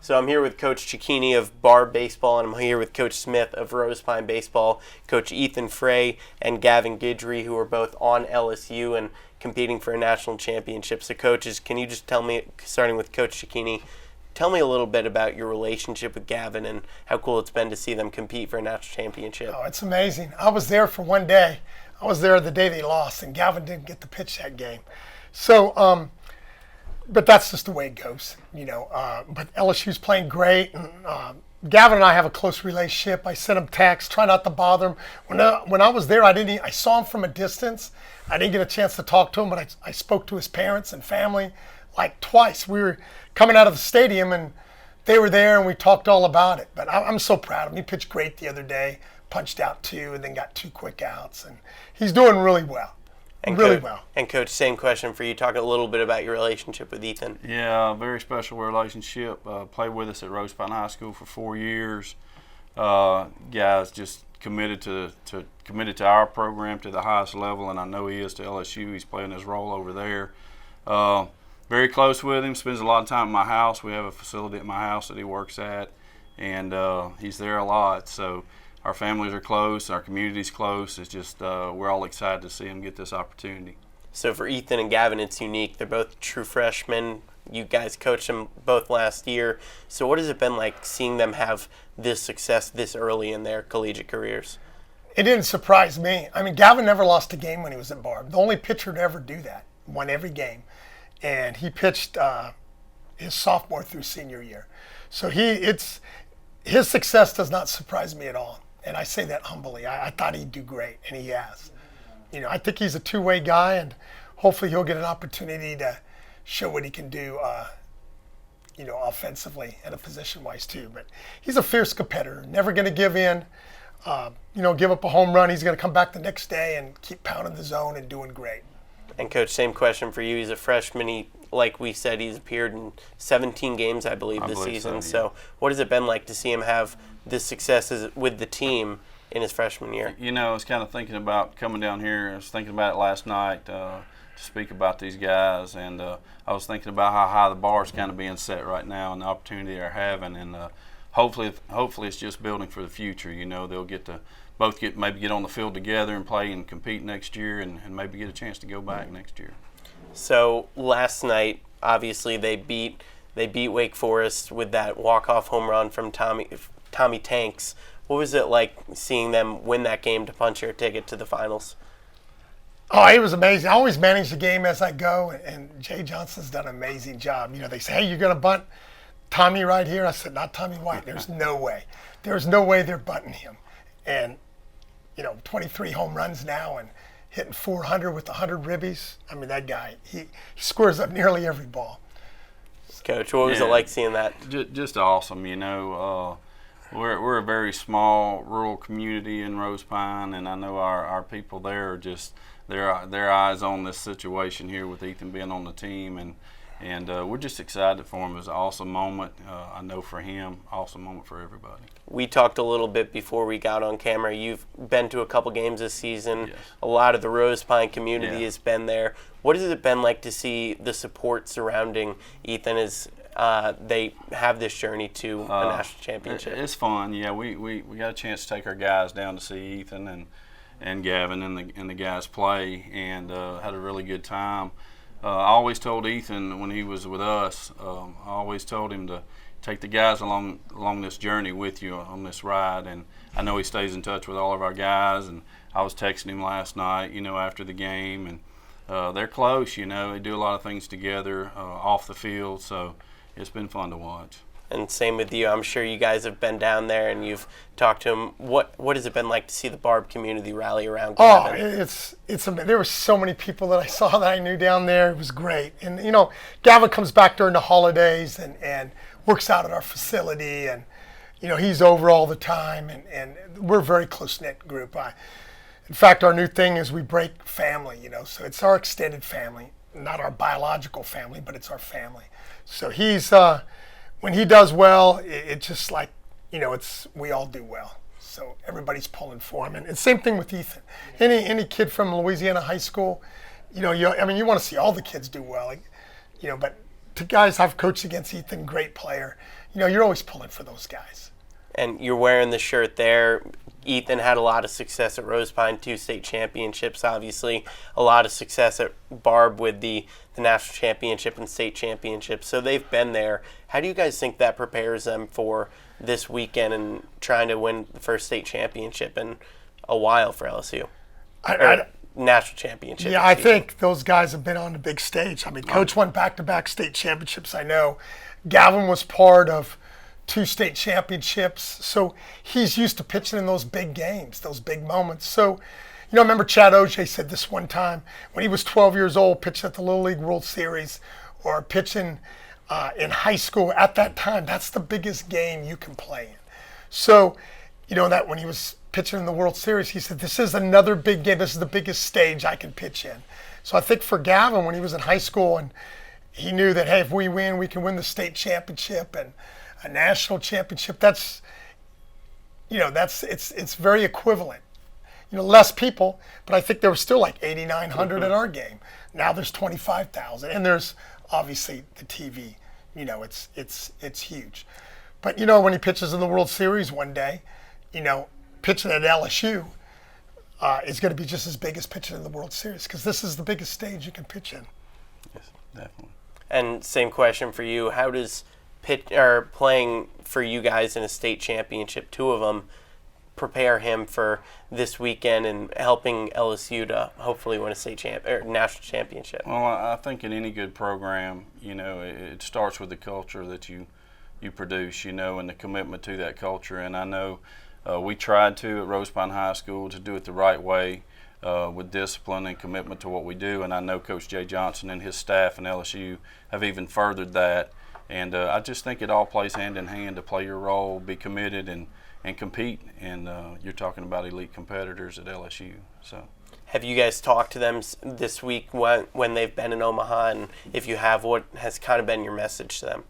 So I'm here with Coach Cecchini of Barb Baseball, and I'm here with Coach Smith of Rose Pine Baseball, Coach Ethan Frey, and Gavin Guidry, who are both on LSU and competing for a national championship. So coaches, can you just tell me, starting with Coach Cecchini, tell me a little bit about your relationship with Gavin and how cool it's been to see them compete for a national championship. Oh, it's amazing. I was there for one day. I was there the day they lost, and Gavin didn't get to pitch that game. So, but that's just the way it goes, you know. But LSU's playing great, and Gavin and I have a close relationship. I sent him texts, try not to bother him. When I was there, I saw him from a distance. I didn't get a chance to talk to him, but I spoke to his parents and family like twice. We were coming out of the stadium, and they were there, and we talked all about it. But I'm so proud of him. He pitched great the other day, punched out 2, and then got 2 quick outs, and he's doing really well. And really well. And Coach, same question for you. Talk a little bit about your relationship with Ethan. Yeah, very special relationship. Played with us at Rose Pine High School for 4 years. Guys just committed to our program to the highest level, and I know he is to LSU. He's playing his role over there. Very close with him. Spends a lot of time at my house. We have a facility at my house that he works at, and he's there a lot. So our families are close, our community's close. It's just we're all excited to see him get this opportunity. So for Ethan and Gavin, it's unique. They're both true freshmen. You guys coached them both last year. So what has it been like seeing them have this success this early in their collegiate careers? It didn't surprise me. I mean, Gavin never lost a game when he was at Barb. The only pitcher to ever do that. Won every game. And he pitched his sophomore through senior year. So his success does not surprise me at all. And I say that humbly. I thought he'd do great, and he has. You know, I think he's a two-way guy, and hopefully he'll get an opportunity to show what he can do, you know, offensively and a position-wise too. But he's a fierce competitor, never going to give in. You know, give up a home run. He's going to come back the next day and keep pounding the zone and doing great. And Coach, same question for you. He's a freshman. Like we said, he's appeared in 17 games, I believe, this season. So what has it been like to see him have this success with the team in his freshman year? You know, I was kind of thinking about coming down here. I was thinking about it last night to speak about these guys, and I was thinking about how high the bar is kind of being set right now and the opportunity they're having, and hopefully it's just building for the future. You know, they'll get to maybe get on the field together and play and compete next year, and maybe get a chance to go back next year. So last night, obviously they beat Wake Forest with that walk-off home run from Tommy Tanks. What was it like seeing them win that game to punch your ticket to the finals? Oh, it was amazing. I always manage the game as I go, and Jay Johnson's done an amazing job. You know, they say, hey, you're going to bunt Tommy right here? I said, not Tommy White. There's no way. There's no way they're bunting him. And, you know, 23 home runs now and hitting 400 with 100 ribbies. I mean, that guy, he squares up nearly every ball. Coach, what was it like seeing that? Just awesome, you know. We're a very small rural community in Rose Pine, and I know our people there are just their eyes on this situation here with Ethan being on the team, and we're just excited for him. It was an awesome moment. I know for him, awesome moment for everybody. We talked a little bit before we got on camera. You've been to a couple games this season. Yes. A lot of the Rose Pine community has been there. What has it been like to see the support surrounding Ethan as they have this journey to a national championship? It's fun. Yeah, we got a chance to take our guys down to see Ethan and Gavin and the guys play, and had a really good time. I always told Ethan when he was with us, I always told him to take the guys along this journey with you on this ride, and I know he stays in touch with all of our guys, and I was texting him last night, you know, after the game, and they're close, you know. They do a lot of things together off the field, so it's been fun to watch. And same with you. I'm sure you guys have been down there and you've talked to him. What has it been like to see the Barb community rally around Gavin? Oh, there were so many people that I saw that I knew down there. It was great. And, you know, Gavin comes back during the holidays and works out at our facility, and, you know, he's over all the time, and we're a very close-knit group. In fact, our new thing is we break family, you know, so it's our extended family, not our biological family, but it's our family. So he's when he does well, it's just like, you know, we all do well. So everybody's pulling for him. And same thing with Ethan. Any kid from Louisiana high school, you know, you want to see all the kids do well, like, you know, but to guys I've coached against, Ethan, great player. You're always pulling for those guys. And you're wearing the shirt there. Ethan had a lot of success at Rose Pine, 2 state championships, obviously. A lot of success at Barb with the national championship and state championship. So they've been there. How do you guys think that prepares them for this weekend and trying to win the first state championship in a while for LSU? National championship. Yeah, I think those guys have been on the big stage. I mean, Coach won back-to-back state championships, I know. Gavin was part of 2 state championships. So he's used to pitching in those big games, those big moments. So, I remember Chad Ojay said this one time when he was 12 years old, pitching at the Little League World Series or pitching in high school. At that time, that's the biggest game you can play in. So, that when he was pitching in the World Series, he said, this is another big game. This is the biggest stage I can pitch in. So I think for Gavin, when he was in high school and he knew that, hey, if we win, we can win the state championship and a national championship. It's very equivalent. Less people, but I think there was still like 8,900 at our game. Now there's 25,000, and there's obviously the TV. It's huge. But when he pitches in the World Series one day, pitching at LSU is going to be just as big as pitching in the World Series because this is the biggest stage you can pitch in. Yes, definitely. And same question for you. How does playing for you guys in a state championship, 2 of them, prepare him for this weekend and helping LSU to hopefully win a national championship? Well, I think in any good program, it starts with the culture that you produce, and the commitment to that culture. And I know we tried to at Rose Pine High School to do it the right way with discipline and commitment to what we do. And I know Coach Jay Johnson and his staff and LSU have even furthered that. And I just think it all plays hand in hand to play your role, be committed, and compete. And you're talking about elite competitors at LSU. So, have you guys talked to them this week when they've been in Omaha? And if you have, what has kind of been your message to them?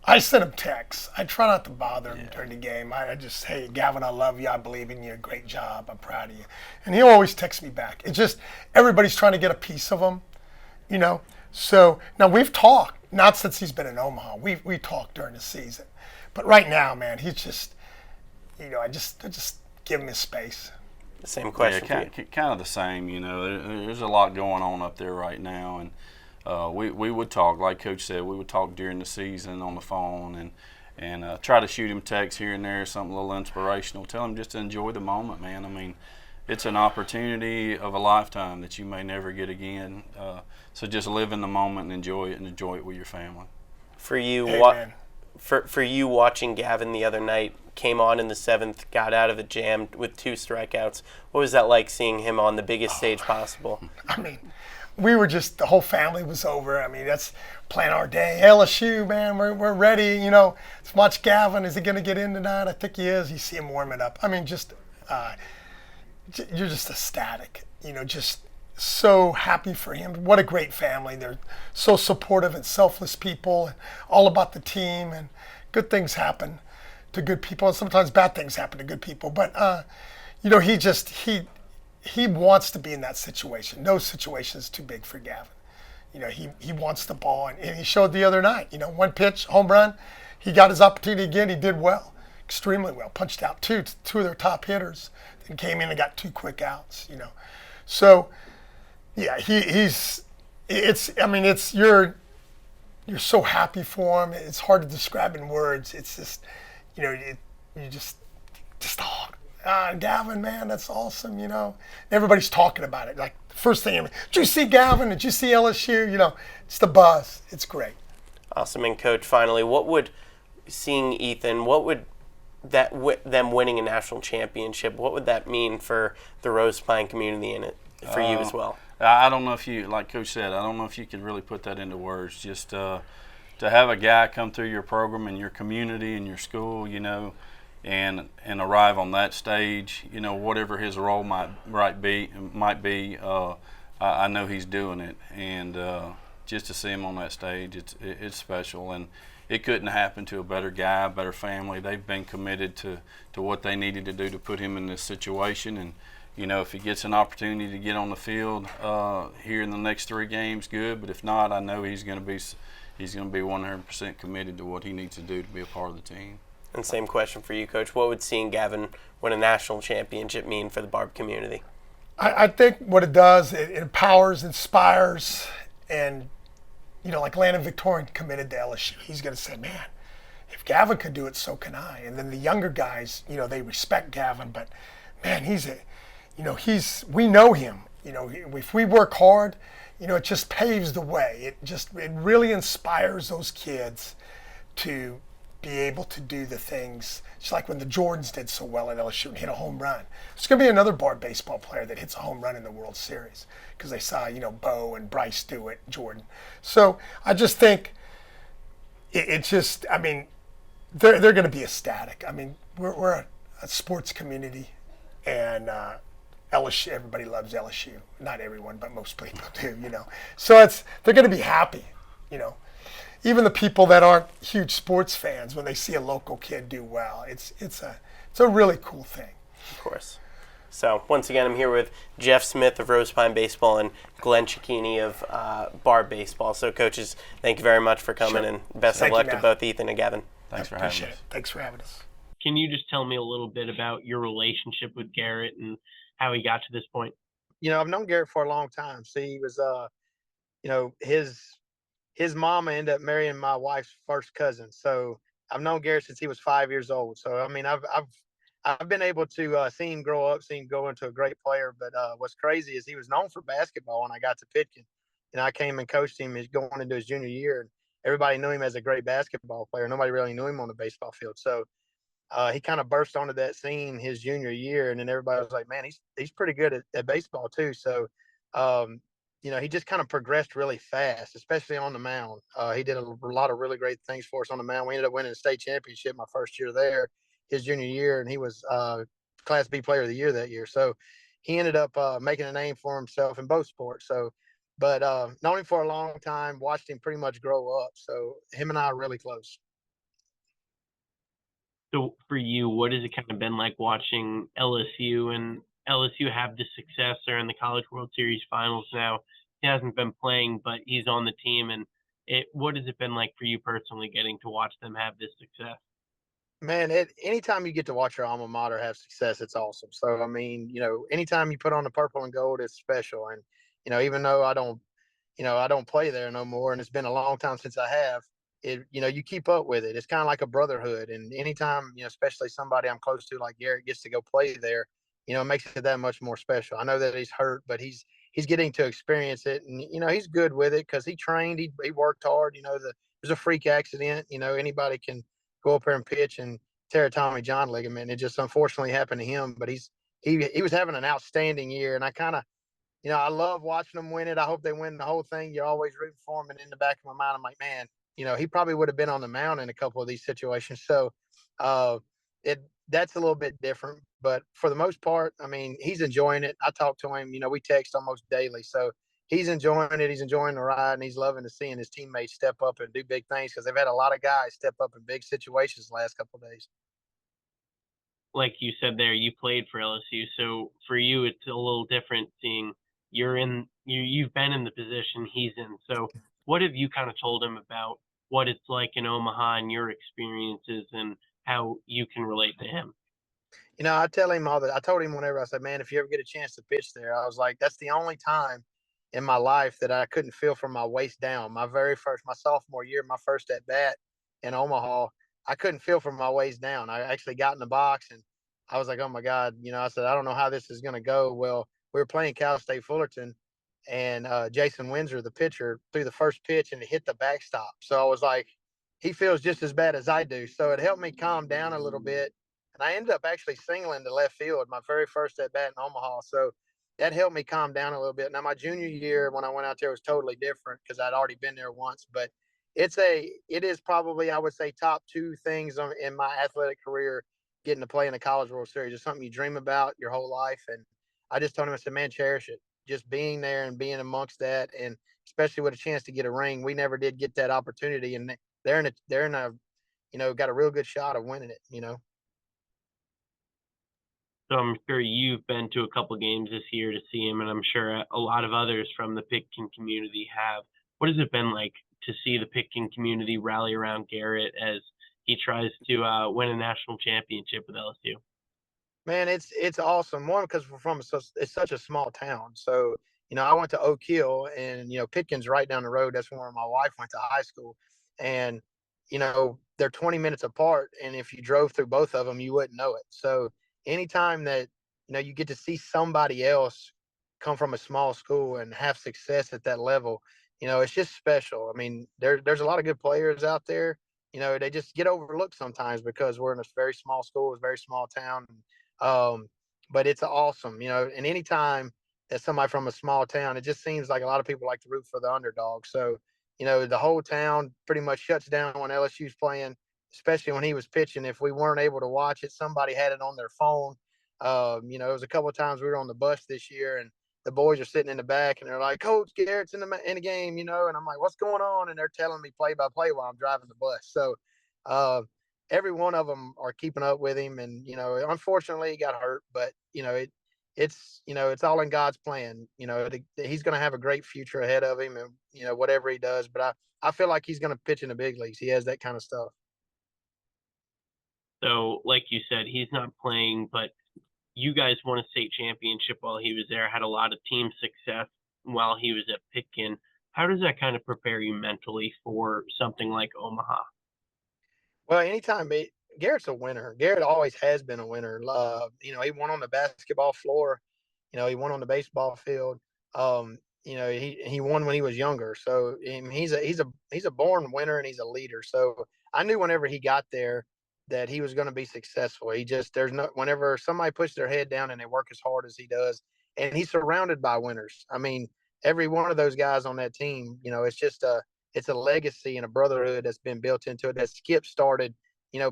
I send him texts. I try not to bother him during the game. I just, hey, Gavin, I love you. I believe in you. Great job. I'm proud of you. And he'll always text me back. It's just everybody's trying to get a piece of him, So now we've talked, not since he's been in Omaha. We talked during the season. But right now, man, he's just, I just give him his space. Same question for you. Kind of the same, There's a lot going on up there right now. And we would talk, like Coach said, we would talk during the season on the phone and try to shoot him texts here and there, something a little inspirational. Tell him just to enjoy the moment, man. I mean, it's an opportunity of a lifetime that you may never get again. So just live in the moment and enjoy it with your family. For you, Amen. For you watching Gavin the other night, came on in the 7th, got out of it jammed with 2 strikeouts. What was that like seeing him on the biggest stage possible? I mean, we were the whole family was over. I mean, that's plan our day. LSU, man, we're ready. Let's watch Gavin. Is he going to get in tonight? I think he is. You see him warming up. I mean, you're just ecstatic. Just so happy for him. What a great family. They're so supportive and selfless people and all about the team, and good things happen to good people, and sometimes bad things happen to good people. But, he wants to be in that situation. No situation is too big for Gavin. He wants the ball, and he showed the other night. One pitch, home run. He got his opportunity again. He did well, extremely well. Punched out two of their top hitters, then came in and got 2 quick outs. So yeah, you're so happy for him. It's hard to describe in words. It's just, Gavin, man, that's awesome, Everybody's talking about it. Like, the first thing, did you see Gavin? Did you see LSU? It's the buzz. It's great. Awesome. And Coach, finally, what would them winning a national championship, what would that mean for the Rose Pine community in it, for you as well? I don't know if you, like Coach said, I don't know if you could really put that into words. Just to have a guy come through your program and your community and your school, and arrive on that stage, whatever his role might be, I know he's doing it, and just to see him on that stage, it's special, and it couldn't happen to a better guy, a better family. They've been committed to what they needed to do to put him in this situation, and if he gets an opportunity to get on the field here in the next 3 games, good. But if not, I know he's going to be he's going to be 100% committed to what he needs to do to be a part of the team. And same question for you, Coach. What would seeing Gavin win a national championship mean for the Barb community? I think what it does, it empowers, inspires, and, like Landon Victorian committed to LSU. He's going to say, man, if Gavin could do it, so can I. And then the younger guys, they respect Gavin, but man, we know him. If we work hard, it just paves the way. It really inspires those kids to be able to do the things. It's like when the Jordans did so well at LSU and hit a home run. There's going to be another Barb baseball player that hits a home run in the World Series because they saw, Bo and Bryce do it, Jordan. So I just think they're going to be ecstatic. I mean, we're a sports community, and LSU, everybody loves LSU. Not everyone, but most people do, So they're going to be happy, Even the people that aren't huge sports fans, when they see a local kid do well, it's a really cool thing. Of course. So once again, I'm here with Jeff Smith of Rose Pine Baseball and Glenn Cecchini of Barb Baseball. So coaches, thank you very much for coming, and best of luck to both Ethan and Gavin. Thanks for having us. Thanks for having us. Can you just tell me a little bit about your relationship with Garrett and how he got to this point? I've known Garrett for a long time. See, he was, his mama ended up marrying my wife's first cousin. So I've known Garrett since he was 5 years old. So I mean, I've been able to see him grow up, see him go into a great player. But what's crazy is he was known for basketball when I got to Pitkin. I came and coached him going into his junior year, and everybody knew him as a great basketball player. Nobody really knew him on the baseball field. So he kind of burst onto that scene his junior year, and then everybody was like, man, he's pretty good at baseball too. So he just kind of progressed really fast, especially on the mound. He did a lot of really great things for us on the mound. We ended up winning the state championship my first year there, his junior year, and he was Class B Player of the Year that year. So he ended up making a name for himself in both sports. So, but known him for a long time, watched him pretty much grow up. So him and I are really close. So for you, what has it kind of been like watching LSU have the success? They're in the College World Series finals now. He hasn't been playing, but he's on the team. And what has it been like for you personally getting to watch them have this success? Man, anytime you get to watch your alma mater have success, it's awesome. So, I mean, anytime you put on the purple and gold, it's special. And, even though I don't play there no more, and it's been a long time since I have, you keep up with it. It's kind of like a brotherhood. And anytime, especially somebody I'm close to like Garrett gets to go play there, it makes it that much more special. I know that he's hurt, but he's getting to experience it. And, he's good with it because he trained, he worked hard. There's a freak accident. Anybody can go up there and pitch and tear a Tommy John ligament. It just unfortunately happened to him, but he was having an outstanding year. And I kind of, I love watching them win it. I hope they win the whole thing. You're always rooting for them. And in the back of my mind, I'm like, man, he probably would have been on the mound in a couple of these situations. So that's a little bit different. But for the most part, I mean, he's enjoying it. I talk to him, we text almost daily. So he's enjoying it. He's enjoying the ride, and he's loving to seeing his teammates step up and do big things because they've had a lot of guys step up in big situations the last couple of days. Like you said there, you played for LSU. So for you, it's a little different seeing you've been in the position he's in. So what have you kind of told him about what it's like in Omaha and your experiences and how you can relate to him? I tell him I told him whenever I said, man, if you ever get a chance to pitch there, I was like, that's the only time in my life that I couldn't feel from my waist down. My sophomore year, my first at bat in Omaha, I couldn't feel from my waist down. I actually got in the box and I was like, oh my God, I said, I don't know how this is going to go. Well, we were playing Cal State Fullerton, and Jason Windsor, the pitcher, threw the first pitch and it hit the backstop. So I was like, he feels just as bad as I do. So it helped me calm down a little bit. And I ended up actually singling to left field my very first at bat in Omaha. So that helped me calm down a little bit. Now, my junior year, when I went out there, was totally different because I'd already been there once. But it is probably, I would say, top two things in my athletic career, getting to play in the College World Series. It's something you dream about your whole life. And I just told him, I said, man, cherish it. Just being there and being amongst that, and especially with a chance to get a ring. We never did get that opportunity, and they're in a got a real good shot of winning it. So I'm sure you've been to a couple games this year to see him, and I'm sure a lot of others from the Pitkin community have. What has it been like to see the Pitkin community rally around Garrett as he tries to win a national championship with LSU? Man, it's awesome. One, because we're from it's such a small town. So, I went to Oak Hill, and Pitkin's right down the road. That's where my wife went to high school, and they're 20 minutes apart. And if you drove through both of them, you wouldn't know it. So, anytime that you get to see somebody else come from a small school and have success at that level, it's just special. I mean, there's a lot of good players out there. They just get overlooked sometimes because we're in a very small school, a very small town. Um, but it's awesome, and anytime that somebody from a small town, it just seems like a lot of people like to root for the underdog. So, the whole town pretty much shuts down when LSU's playing, especially when he was pitching. If we weren't able to watch it, somebody had it on their phone. It was a couple of times we were on the bus this year, and the boys are sitting in the back, and they're like, "Coach Garrett's in the game," and I'm like, "What's going on?" And they're telling me play by play while I'm driving the bus. So, every one of them are keeping up with him, and unfortunately he got hurt, but it's all in God's plan. He's going to have a great future ahead of him, and whatever he does. But I feel like he's going to pitch in the big leagues. He has that kind of stuff. So, like you said, he's not playing, but you guys won a state championship while he was there, had a lot of team success while he was at Pitkin. How does that kind of prepare you mentally for something like Omaha? Well, anytime Garrett's a winner. Garrett always has been a winner. He won on the basketball floor. He won on the baseball field. He won when he was younger. So he's a born winner, and he's a leader. So I knew whenever he got there that he was going to be successful. Whenever somebody puts their head down and they work as hard as he does, and he's surrounded by winners. I mean, every one of those guys on that team, it's a legacy and a brotherhood that's been built into it that Skip started,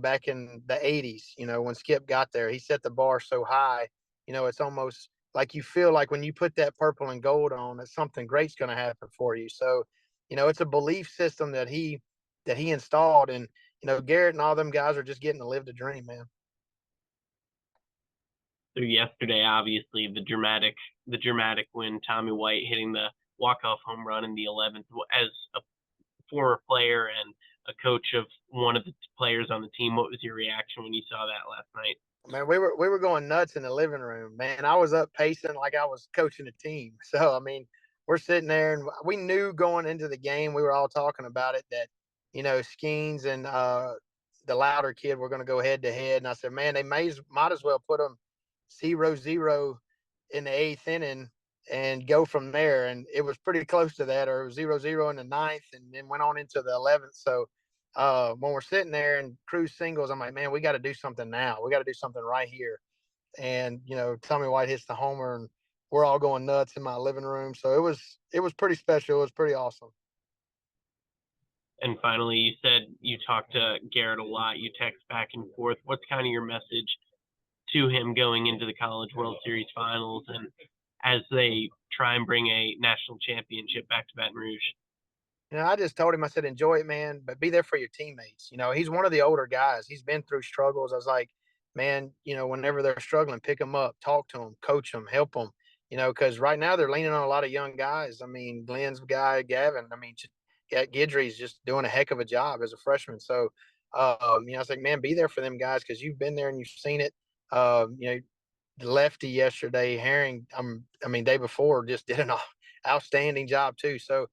back in the 80s. When Skip got there, he set the bar so high, it's almost like you feel like when you put that purple and gold on, that something great's going to happen for you. So, it's a belief system that he installed, and Garrett and all them guys are just getting to live the dream, man. So yesterday, obviously, the dramatic win, Tommy White hitting the walk-off home run in the 11th. As a former player and a coach of one of the players on the team, what was your reaction when you saw that last night? Man, we were going nuts in the living room, man. I was up pacing like I was coaching a team. So, I mean, we're sitting there, and we knew going into the game, we were all talking about it, that, Skeens and the Louder kid were going to go head to head. And I said, man, they might as well put them 0-0 in the 8th inning and go from there. And it was pretty close to that, or 0-0 in the 9th, and then went on into the 11th. So, when we're sitting there and Cruz singles, I'm like, man, we got to do something now. We got to do something right here. And, Tommy White hits the homer, and we're all going nuts in my living room. So it was pretty special. It was pretty awesome. And finally, you said you talked to Garrett a lot. You text back and forth. What's kind of your message to him going into the College World Series finals and as they try and bring a national championship back to Baton Rouge? I just told him, I said, enjoy it, man, but be there for your teammates. He's one of the older guys. He's been through struggles. I was like, man, whenever they're struggling, pick them up, talk to them, coach them, help them, because right now they're leaning on a lot of young guys. I mean, Glenn's guy, Gavin, Guidry's just doing a heck of a job as a freshman. So, I was like, man, be there for them guys because you've been there and you've seen it. The lefty yesterday, Herring, day before, just did an outstanding job too. So,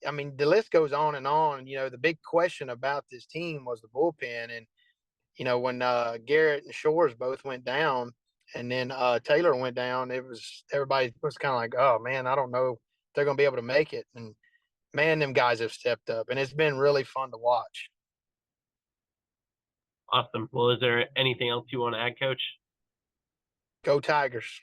the list goes on and on. The big question about this team was the bullpen. And, when Garrett and Shores both went down and then Taylor went down, everybody was kind of like, oh, man, I don't know if they're going to be able to make it. And, man, them guys have stepped up. And it's been really fun to watch. Awesome. Well, is there anything else you want to add, Coach? Go Tigers.